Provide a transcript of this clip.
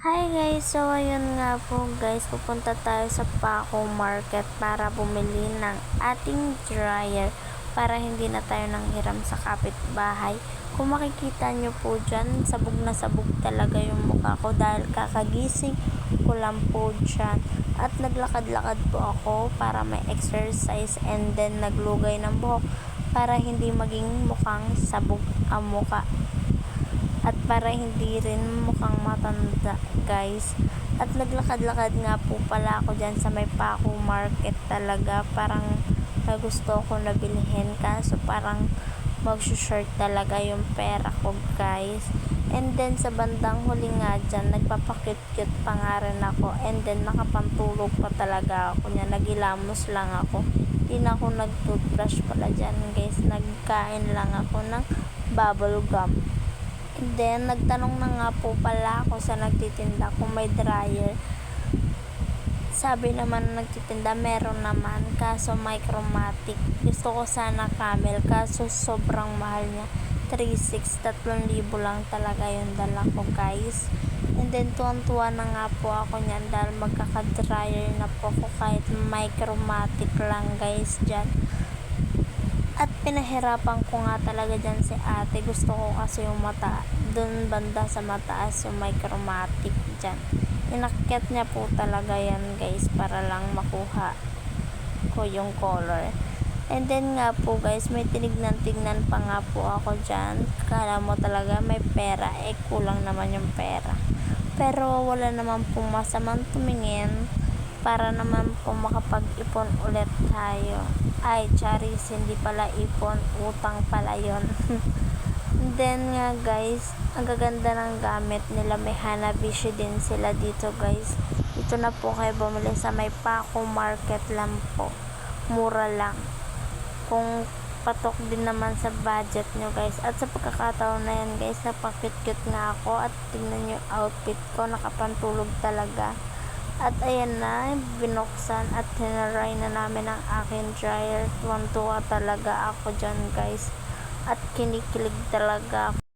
Hi guys! So ayun nga po guys, pupunta tayo sa Paco Market para bumili ng ating dryer para hindi na tayo nanghiram sa kapitbahay. Kung makikita nyo po dyan, sabog na sabog talaga yung mukha ko dahil kakagising ko lang po dyan. At naglakad-lakad po ako para may exercise and then naglugay ng buhok para hindi maging mukhang sabog ang mukha. At para hindi rin mukhang matanda guys. At naglakad-lakad nga po pala ako dyan sa may Paco Market talaga. Parang nagusto ko na bilhin kaso parang mag-short talaga yung pera ko guys. And then sa bandang huli nga dyan, nagpapakit-cute pa nga rin ako. And then nakapantulog pa talaga ako niya. Nagilamos lang ako. Hindi na ako nag-toothbrush pala dyan guys. Nagkain lang ako ng bubble gum. And then, nagtanong na nga po pala ako sa nagtitinda kung may dryer. Sabi naman ng nagtitinda, meron naman. Kaso micromatic. Gusto ko sana camel. Kaso sobrang mahal niya. 3,000 lang talaga yung dala ko guys. And then, tuwan-tuwa na nga po ako niyan dahil magkaka-dryer na po ako kahit micromatic lang guys dyan. At pinahirapan ko nga talaga dyan si ate. Gusto ko kasi yung dun banda sa mataas yung micromatic dyan. Inakyat niya po talaga yan guys para lang makuha ko yung color. And then nga po guys, may tinignan-tignan pa nga po ako dyan. Kala mo talaga may pera, kulang naman yung pera. Pero wala naman po masamang tumingin para naman po makapag-ipon ulit tayo. Ay, charis, hindi pala ipon, utang pala yon. Then nga guys, ang gaganda ng gamit nila, may Hanabishi din sila dito guys. Ito na po kayo bumili sa may Paco Market lang po, mura lang kung patok din naman sa budget nyo guys. At sa pagkakataon na yan guys, napakit-cute nga ako at tingnan nyo outfit ko, nakapantulog talaga. At ayan na, binuksan at tinaray na namin ang aking dryer. Tuwan-tuwa talaga ako dyan guys. At kinikilig talaga ako.